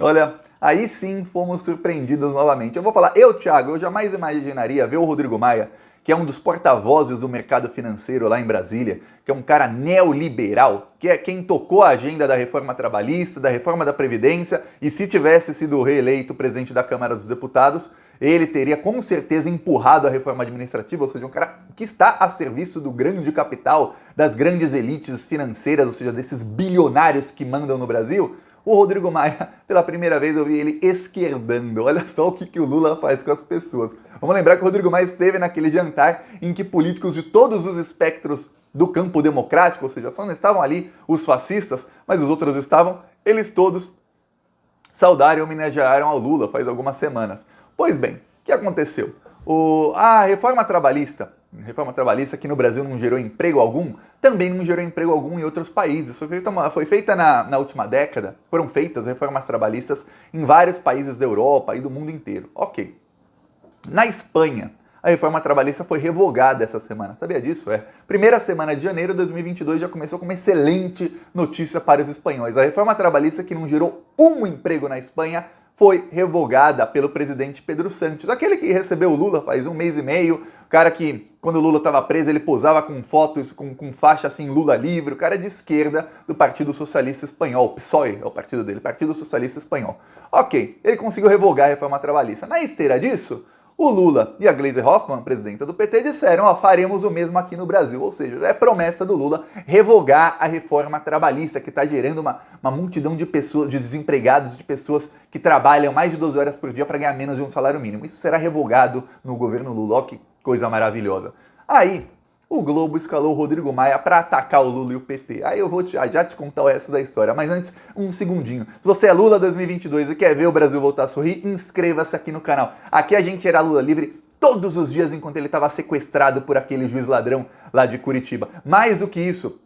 Olha, aí sim fomos surpreendidos novamente. Eu vou falar, Thiago, eu jamais imaginaria ver o Rodrigo Maia, que é um dos porta-vozes do mercado financeiro lá em Brasília, que é um cara neoliberal, que é quem tocou a agenda da reforma trabalhista, da reforma da Previdência, e se tivesse sido reeleito presidente da Câmara dos Deputados, ele teria com certeza empurrado a reforma administrativa, ou seja, um cara que está a serviço do grande capital, das grandes elites financeiras, ou seja, desses bilionários que mandam no Brasil. O Rodrigo Maia, pela primeira vez eu vi ele esquerdando. Olha só o que o Lula faz com as pessoas. Vamos lembrar que o Rodrigo Maia esteve naquele jantar em que políticos de todos os espectros do campo democrático, ou seja, só não estavam ali os fascistas, mas os outros estavam, eles todos saudaram e homenagearam ao Lula faz algumas semanas. Pois bem, o que aconteceu? A reforma trabalhista que no Brasil não gerou emprego algum, também não gerou emprego algum em outros países. Foi feita na última década, foram feitas reformas trabalhistas em vários países da Europa e do mundo inteiro. Ok. Na Espanha, a reforma trabalhista foi revogada essa semana. Sabia disso? Primeira semana de janeiro de 2022 já começou com uma excelente notícia para os espanhóis. A reforma trabalhista que não gerou um emprego na Espanha foi revogada pelo presidente Pedro Sánchez, aquele que recebeu o Lula faz um mês e meio, o cara que, quando o Lula estava preso, ele posava com fotos, com faixa assim, Lula livre, o cara de esquerda do Partido Socialista Espanhol, PSOE é o partido dele, Partido Socialista Espanhol. Ok, ele conseguiu revogar a reforma trabalhista. Na esteira disso, o Lula e a Gleisi Hoffmann, presidenta do PT, disseram, faremos o mesmo aqui no Brasil. Ou seja, é promessa do Lula revogar a reforma trabalhista, que está gerando uma multidão de pessoas, de desempregados, de pessoas que trabalham mais de 12 horas por dia para ganhar menos de um salário mínimo. Isso será revogado no governo Lula. Ó, que coisa maravilhosa. Aí, o Globo escalou o Rodrigo Maia para atacar o Lula e o PT. Aí eu vou já te contar o resto da história. Mas antes, um segundinho. Se você é Lula 2022 e quer ver o Brasil voltar a sorrir, inscreva-se aqui no canal. Aqui a gente era Lula livre todos os dias enquanto ele estava sequestrado por aquele juiz ladrão lá de Curitiba. Mais do que isso,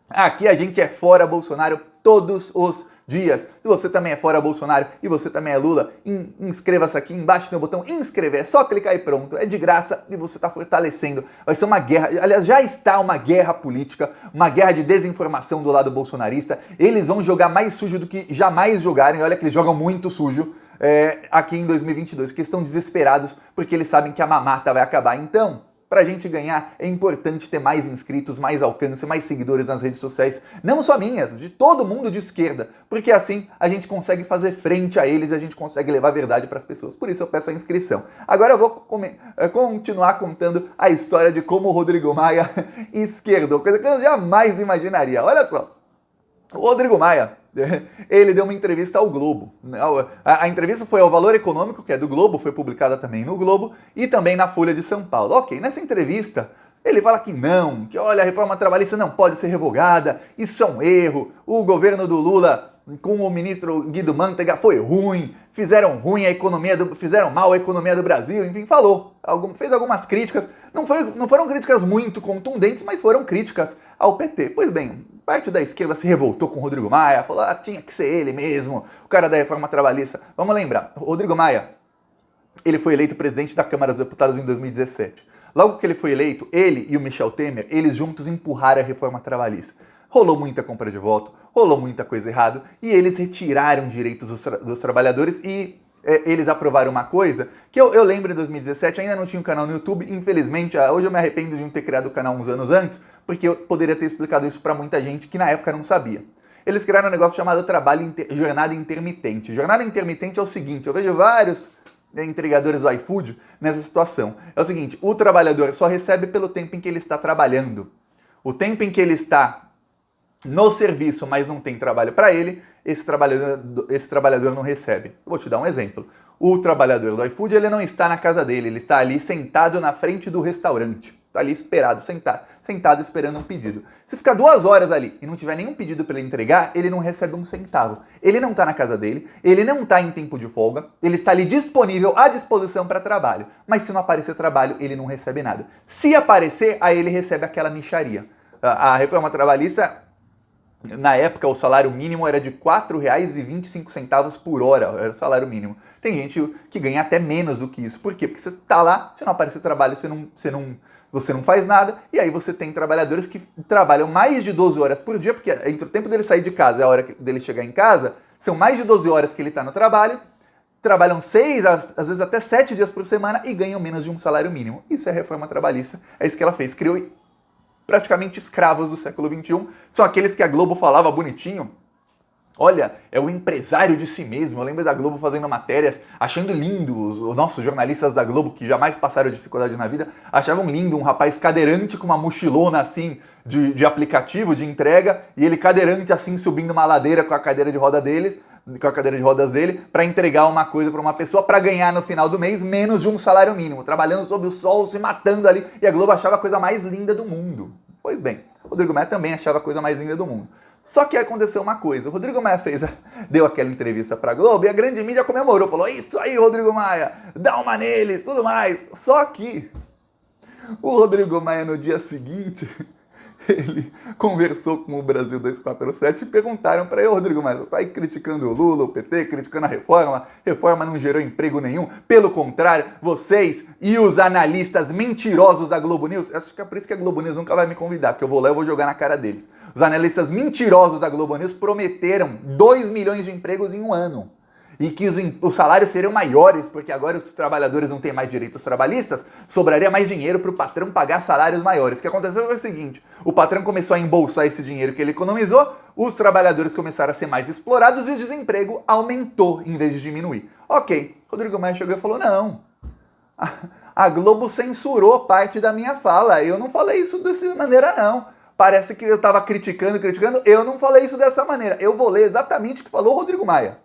aqui a gente é fora Bolsonaro todos os dias. Se você também é fora Bolsonaro e você também é Lula, inscreva-se aqui embaixo no botão inscrever. É só clicar e pronto. É de graça e você está fortalecendo. Vai ser uma guerra, aliás, já está uma guerra política, uma guerra de desinformação do lado bolsonarista. Eles vão jogar mais sujo do que jamais jogaram. E olha que eles jogam muito sujo aqui em 2022, porque estão desesperados porque eles sabem que a mamata vai acabar. Então, para a gente ganhar, é importante ter mais inscritos, mais alcance, mais seguidores nas redes sociais, não só minhas, de todo mundo de esquerda, porque assim a gente consegue fazer frente a eles e a gente consegue levar a verdade para as pessoas. Por isso eu peço a inscrição. Agora eu vou continuar contando a história de como o Rodrigo Maia esquerdou, coisa que eu jamais imaginaria. Olha só, o Rodrigo Maia, ele deu uma entrevista ao Globo. A entrevista foi ao Valor Econômico, que é do Globo, foi publicada também no Globo, e também na Folha de São Paulo. Ok, nessa entrevista, ele fala que não, que olha, a reforma trabalhista não pode ser revogada, isso é um erro, o governo do Lula com o ministro Guido Mantega foi ruim, fizeram mal a economia do Brasil, enfim, fez algumas críticas, não foram críticas muito contundentes, mas foram críticas ao PT. Pois bem, parte da esquerda se revoltou com o Rodrigo Maia, falou, tinha que ser ele mesmo, o cara da reforma trabalhista. Vamos lembrar, o Rodrigo Maia, ele foi eleito presidente da Câmara dos Deputados em 2017. Logo que ele foi eleito, ele e o Michel Temer, eles juntos empurraram a reforma trabalhista. Rolou muita compra de voto, rolou muita coisa errada, e eles retiraram direitos dos trabalhadores e eles aprovaram uma coisa que eu lembro em 2017, ainda não tinha um canal no YouTube, infelizmente, hoje eu me arrependo de não ter criado o canal uns anos antes, porque eu poderia ter explicado isso para muita gente que na época não sabia. Eles criaram um negócio chamado jornada intermitente. Jornada intermitente é o seguinte, eu vejo vários entregadores do iFood nessa situação. É o seguinte, o trabalhador só recebe pelo tempo em que ele está trabalhando. O tempo em que ele está no serviço, mas não tem trabalho para ele, esse trabalhador não recebe. Eu vou te dar um exemplo. O trabalhador do iFood, ele não está na casa dele, ele está ali sentado na frente do restaurante. Está ali sentado esperando um pedido. Se ficar 2 horas ali e não tiver nenhum pedido para ele entregar, ele não recebe um centavo. Ele não está na casa dele, ele não está em tempo de folga, ele está ali disponível, à disposição para trabalho. Mas se não aparecer trabalho, ele não recebe nada. Se aparecer, aí ele recebe aquela mixaria. A reforma trabalhista, na época, o salário mínimo era de R$ 4,25 por hora, era o salário mínimo. Tem gente que ganha até menos do que isso. Por quê? Porque você está lá, se não aparecer trabalho, você não faz nada, e aí você tem trabalhadores que trabalham mais de 12 horas por dia, porque entre o tempo dele sair de casa e a hora dele chegar em casa, São mais de 12 horas que ele está no trabalho, trabalham 6, às vezes até 7 dias por semana e ganham menos de um salário mínimo. Isso é reforma trabalhista, é isso que ela fez. Criou praticamente escravos do século XXI. São aqueles que a Globo falava bonitinho. Olha, é o empresário de si mesmo. Eu lembro da Globo fazendo matérias, achando lindo, os nossos jornalistas da Globo, que jamais passaram dificuldade na vida, achavam lindo um rapaz cadeirante com uma mochilona assim, de aplicativo, de entrega, e ele cadeirante assim, subindo uma ladeira com a cadeira de rodas dele, para entregar uma coisa para uma pessoa, para ganhar no final do mês menos de um salário mínimo, trabalhando sob o sol, se matando ali, e a Globo achava a coisa mais linda do mundo. Pois bem, Rodrigo Maia também achava a coisa mais linda do mundo. Só que aconteceu uma coisa, o Rodrigo Maia deu aquela entrevista pra Globo e a grande mídia comemorou, falou, isso aí, Rodrigo Maia, dá uma neles, tudo mais. Só que o Rodrigo Maia no dia seguinte, ele conversou com o Brasil 247 e perguntaram para ele, Rodrigo Maia, você tá aí criticando o Lula, o PT, criticando a reforma não gerou emprego nenhum, pelo contrário, vocês e os analistas mentirosos da Globo News, acho que é por isso que a Globo News nunca vai me convidar, porque eu vou lá e vou jogar na cara deles. Os analistas mentirosos da Globo News prometeram 2 milhões de empregos em um ano. E que os salários seriam maiores, porque agora os trabalhadores não têm mais direitos trabalhistas, sobraria mais dinheiro para o patrão pagar salários maiores. O que aconteceu foi o seguinte, o patrão começou a embolsar esse dinheiro que ele economizou, os trabalhadores começaram a ser mais explorados e o desemprego aumentou em vez de diminuir. Ok, Rodrigo Maia chegou e falou, não, a Globo censurou parte da minha fala, eu não falei isso dessa maneira não. Parece que eu estava criticando, eu não falei isso dessa maneira. Eu vou ler exatamente o que falou o Rodrigo Maia.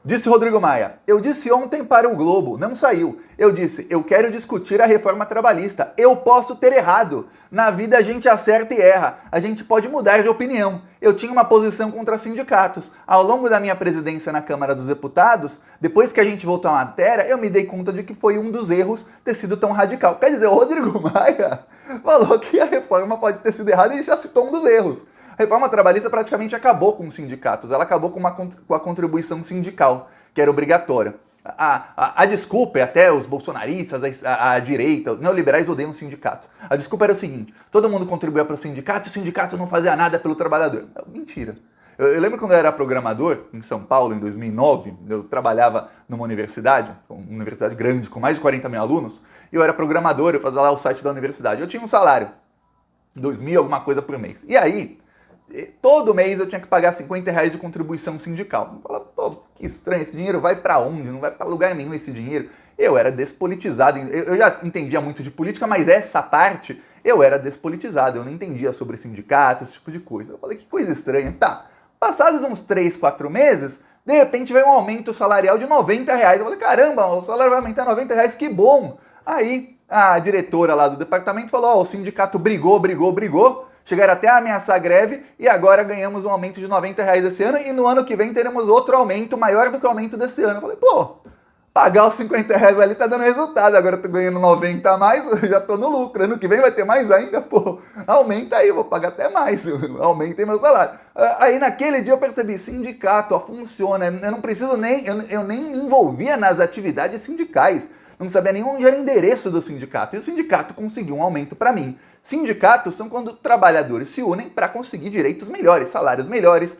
Disse Rodrigo Maia, eu disse ontem para o Globo, não saiu. Eu disse, eu quero discutir a reforma trabalhista. Eu posso ter errado. Na vida a gente acerta e erra. A gente pode mudar de opinião. Eu tinha uma posição contra sindicatos. Ao longo da minha presidência na Câmara dos Deputados, depois que a gente voltou à matéria, eu me dei conta de que foi um dos erros ter sido tão radical. Quer dizer, o Rodrigo Maia falou que a reforma pode ter sido errada e já citou um dos erros. A reforma trabalhista praticamente acabou com os sindicatos, ela acabou com a contribuição sindical, que era obrigatória. A desculpa, até os bolsonaristas, a direita, os neoliberais odeiam os sindicatos. A desculpa era o seguinte, todo mundo contribuía para o sindicato não fazia nada pelo trabalhador. Mentira. Eu lembro quando eu era programador em São Paulo, em 2009, eu trabalhava numa universidade, uma universidade grande, com mais de 40 mil alunos, e eu era programador, eu fazia lá o site da universidade. Eu tinha um salário, 2.000 alguma coisa por mês. E aí, todo mês eu tinha que pagar R$50 de contribuição sindical. Eu falava, pô, que estranho, esse dinheiro vai pra onde? Não vai pra lugar nenhum esse dinheiro. Eu era despolitizado, eu já entendia muito de política, mas essa parte eu era despolitizado, eu não entendia sobre sindicatos, esse tipo de coisa. Eu falei, que coisa estranha. Tá, passados uns 3, 4 meses, de repente veio um aumento salarial de R$90. Eu falei, caramba, o salário vai aumentar R$90, que bom. Aí a diretora lá do departamento falou, ó, o sindicato brigou, chegaram até a ameaçar greve e agora ganhamos um aumento de R$90 esse ano e no ano que vem teremos outro aumento maior do que o aumento desse ano. Eu falei, pô, pagar os R$50 ali tá dando resultado, agora eu tô ganhando 90 a mais, eu já tô no lucro, ano que vem vai ter mais ainda, pô, aumenta aí, eu vou pagar até mais, aumentem meu salário. Aí naquele dia eu percebi, sindicato, ó, funciona, eu não preciso eu nem me envolvia nas atividades sindicais, não sabia nem onde era o endereço do sindicato, e o sindicato conseguiu um aumento para mim. Sindicatos são quando trabalhadores se unem para conseguir direitos melhores, salários melhores,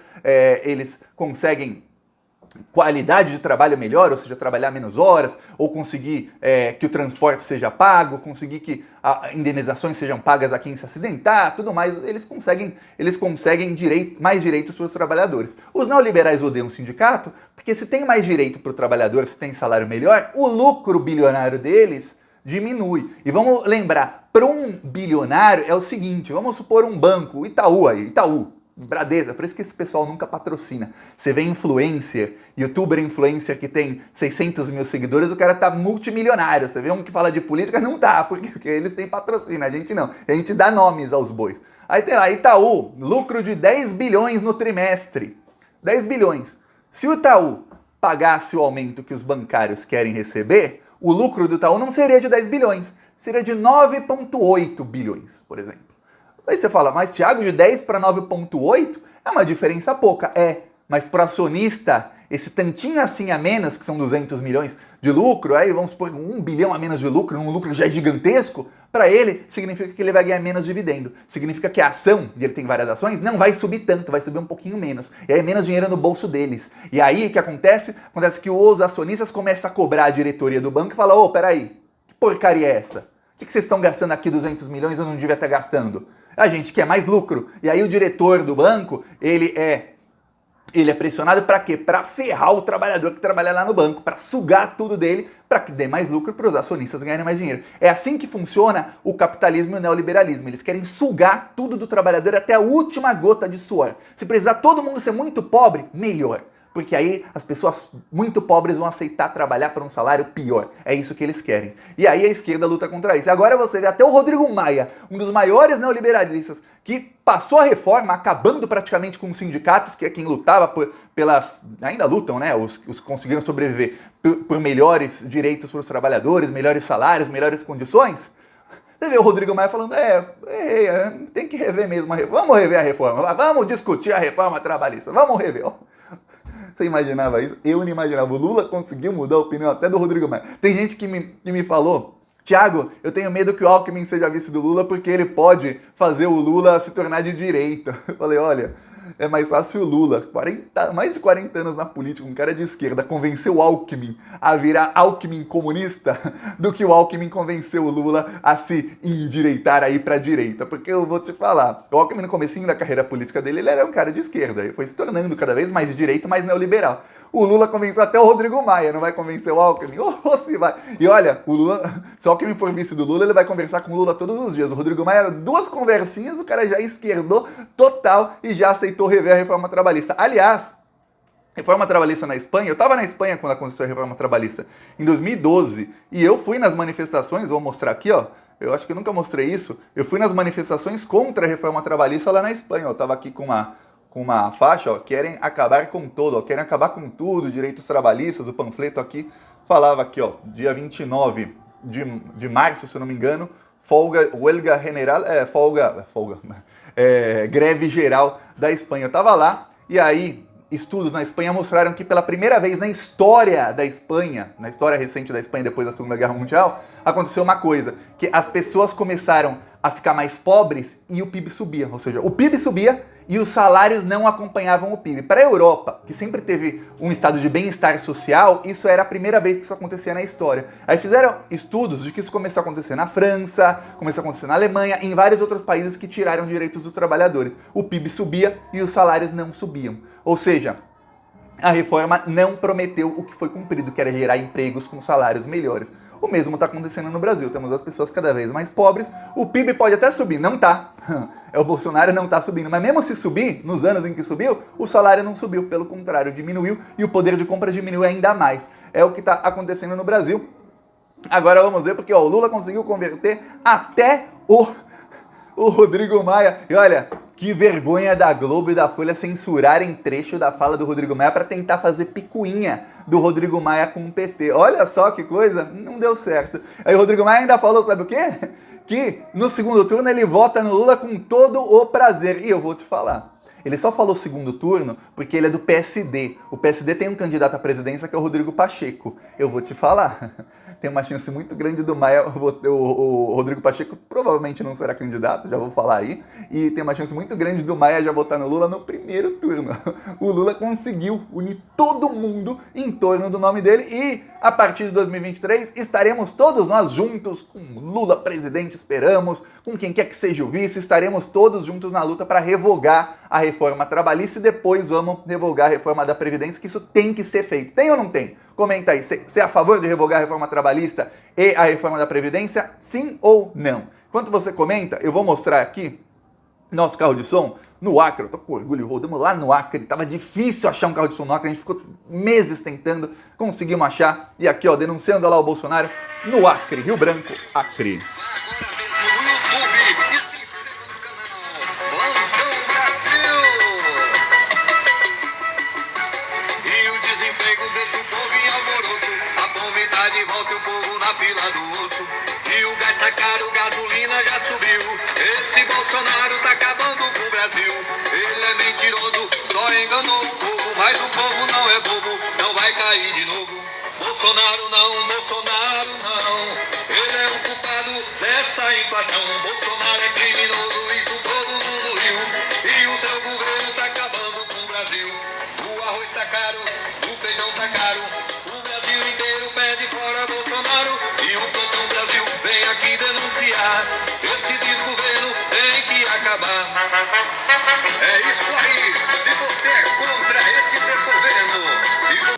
eles conseguem qualidade de trabalho melhor, ou seja, trabalhar menos horas, ou conseguir que o transporte seja pago, conseguir que indenizações sejam pagas a quem se acidentar, tudo mais, eles conseguem mais direitos para os trabalhadores. Os neoliberais odeiam o sindicato, porque se tem mais direito para o trabalhador, se tem salário melhor, o lucro bilionário deles diminui. E vamos lembrar, para um bilionário é o seguinte, vamos supor um banco, Itaú, Bradesco, por isso que esse pessoal nunca patrocina. Você vê influencer, youtuber influencer que tem 600 mil seguidores, o cara tá multimilionário. Você vê um que fala de política, não tá, porque eles têm patrocínio, a gente não. A gente dá nomes aos bois. Aí tem lá, Itaú, lucro de 10 bilhões no trimestre. 10 bilhões. Se o Itaú pagasse o aumento que os bancários querem receber, o lucro do Itaú não seria de 10 bilhões, seria de 9,8 bilhões, por exemplo. Aí você fala, mas Thiago, de 10 para 9,8 é uma diferença pouca. Mas para o acionista esse tantinho assim a menos, que são 200 milhões de lucro, aí vamos supor 1 bilhão a menos de lucro, um lucro já é gigantesco, para ele significa que ele vai ganhar menos dividendo. Significa que a ação, e ele tem várias ações, não vai subir tanto, vai subir um pouquinho menos. E aí é menos dinheiro no bolso deles. E aí o que acontece? Acontece que os acionistas começam a cobrar a diretoria do banco e falam, ô, peraí, que porcaria é essa? O que vocês estão gastando aqui 200 milhões eu não devia estar gastando? A gente quer mais lucro. E aí o diretor do banco, ele é pressionado para quê? Para ferrar o trabalhador que trabalha lá no banco, para sugar tudo dele, para que dê mais lucro para os acionistas ganharem mais dinheiro. É assim que funciona o capitalismo e o neoliberalismo. Eles querem sugar tudo do trabalhador até a última gota de suor. Se precisar todo mundo ser muito pobre, melhor. Porque aí as pessoas muito pobres vão aceitar trabalhar por um salário pior. É isso que eles querem. E aí a esquerda luta contra isso. Agora você vê até o Rodrigo Maia, um dos maiores neoliberalistas, que passou a reforma acabando praticamente com os sindicatos, que é quem lutava pelas... Ainda lutam, né? Os que conseguiram sobreviver por melhores direitos para os trabalhadores, melhores salários, melhores condições. Você vê o Rodrigo Maia falando, tem que rever mesmo a reforma. Vamos rever a reforma, vamos discutir a reforma trabalhista, vamos rever. Você imaginava isso? Eu não imaginava. O Lula conseguiu mudar a opinião até do Rodrigo Maia. Tem gente que me falou, Thiago, eu tenho medo que o Alckmin seja vice do Lula porque ele pode fazer o Lula se tornar de direita. Eu falei, olha, é mais fácil o Lula, mais de 40 anos na política, um cara de esquerda, convencer o Alckmin a virar Alckmin comunista do que o Alckmin convencer o Lula a se endireitar aí pra direita. Porque eu vou te falar, o Alckmin no comecinho da carreira política dele, ele era um cara de esquerda, ele foi se tornando cada vez mais de direita, mais neoliberal. O Lula convenceu até o Rodrigo Maia, não vai convencer o Alckmin? Oh, se vai. E olha, o Lula, se o Alckmin for vice do Lula, ele vai conversar com o Lula todos os dias. O Rodrigo Maia, 2 conversinhas, o cara já esquerdou total e já aceitou rever a reforma trabalhista. Aliás, reforma trabalhista na Espanha, eu estava na Espanha quando aconteceu a reforma trabalhista, em 2012, e eu fui nas manifestações, vou mostrar aqui, ó, eu acho que eu nunca mostrei isso, eu fui nas manifestações contra a reforma trabalhista lá na Espanha, eu estava aqui com uma faixa, ó, querem acabar com tudo, ó, querem acabar com tudo, direitos trabalhistas, o panfleto aqui falava aqui, ó, dia 29 de março, se eu não me engano, huelga general, greve geral da Espanha. Eu tava lá, e aí estudos na Espanha mostraram que pela primeira vez na história da Espanha, na história recente da Espanha depois da Segunda Guerra Mundial, aconteceu uma coisa, que as pessoas começaram a ficar mais pobres e o PIB subia, ou seja, o PIB subia e os salários não acompanhavam o PIB. Para a Europa, que sempre teve um estado de bem-estar social, isso era a primeira vez que isso acontecia na história. Aí fizeram estudos de que isso começou a acontecer na França, começou a acontecer na Alemanha, em vários outros países que tiraram direitos dos trabalhadores. O PIB subia e os salários não subiam. Ou seja, a reforma não prometeu o que foi cumprido, que era gerar empregos com salários melhores. O mesmo está acontecendo no Brasil. Temos as pessoas cada vez mais pobres. O PIB pode até subir, não tá. O Bolsonaro não está subindo. Mas mesmo se subir, nos anos em que subiu, o salário não subiu. Pelo contrário, diminuiu e o poder de compra diminuiu ainda mais. É o que está acontecendo no Brasil. Agora vamos ver, porque ó, o Lula conseguiu converter até o Rodrigo Maia. E olha, que vergonha da Globo e da Folha censurarem trecho da fala do Rodrigo Maia para tentar fazer picuinha do Rodrigo Maia com o PT. Olha só que coisa, não deu certo. Aí o Rodrigo Maia ainda falou, sabe o quê? Que no segundo turno ele vota no Lula com todo o prazer. E eu vou te falar, ele só falou segundo turno porque ele é do PSD. O PSD tem um candidato à presidência que é o Rodrigo Pacheco. Eu vou te falar, tem uma chance muito grande do Maia, o Rodrigo Pacheco provavelmente não será candidato, já vou falar aí, e tem uma chance muito grande do Maia já votar no Lula no primeiro turno. O Lula conseguiu unir todo mundo em torno do nome dele e a partir de 2023 estaremos todos nós juntos com Lula presidente, esperamos, com quem quer que seja o vice, estaremos todos juntos na luta para revogar a reforma trabalhista e depois vamos revogar a reforma da Previdência, que isso tem que ser feito. Tem ou não tem? Comenta aí, você é a favor de revogar a reforma trabalhista e a reforma da Previdência? Sim ou não? Enquanto você comenta, eu vou mostrar aqui nosso carro de som no Acre. Eu tô com orgulho, rodamos lá no Acre. Tava difícil achar um carro de som no Acre, a gente ficou meses tentando, conseguimos achar. E aqui, ó, denunciando lá o Bolsonaro no Acre, Rio Branco, Acre. Volta o povo na fila do osso. E o gás tá caro, gasolina já subiu. Esse Bolsonaro tá acabando com o Brasil. Ele é mentiroso, só enganou o povo. Mas o povo não é bobo. Bolsonaro não, Bolsonaro não. Ele é o culpado dessa inflação. Bolsonaro é criminoso, isso todo mundo viu. E o seu governo tá acabando com o Brasil. O arroz tá caro, o feijão tá caro. O Brasil inteiro pede fora Bolsonaro. E o Plantão Brasil vem aqui denunciar. Esse desgoverno tem que acabar. É isso aí. Se você é contra esse desgoverno, se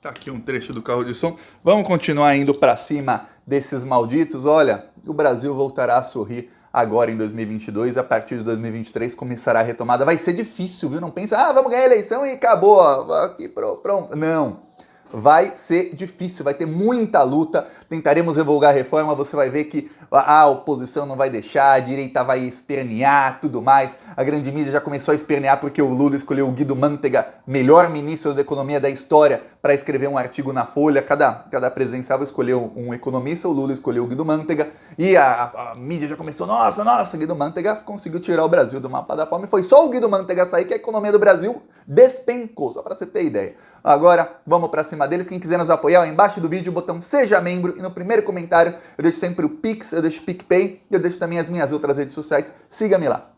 Tá aqui um trecho do carro de som. Vamos continuar indo para cima desses malditos. Olha, o Brasil voltará a sorrir agora em 2022. A partir de 2023 começará a retomada. Vai ser difícil, viu? Não pensa, vamos ganhar a eleição e acabou. Aqui, pronto. Não. Vai ser difícil, vai ter muita luta. Tentaremos revogar a reforma, você vai ver que a oposição não vai deixar, a direita vai espernear, tudo mais. A grande mídia já começou a espernear porque o Lula escolheu o Guido Mantega, melhor ministro da economia da história, para escrever um artigo na Folha. Cada presidenciável escolheu um economista, o Lula escolheu o Guido Mantega. E a mídia já começou, nossa, Guido Mantega conseguiu tirar o Brasil do mapa da fome. Foi só o Guido Mantega sair que a economia do Brasil despencou, só para você ter ideia. Agora, vamos para cima deles. Quem quiser nos apoiar, embaixo do vídeo, o botão Seja Membro. E no primeiro comentário, eu deixo sempre o Pix, eu deixo o PicPay. E eu deixo também as minhas outras redes sociais. Siga-me lá.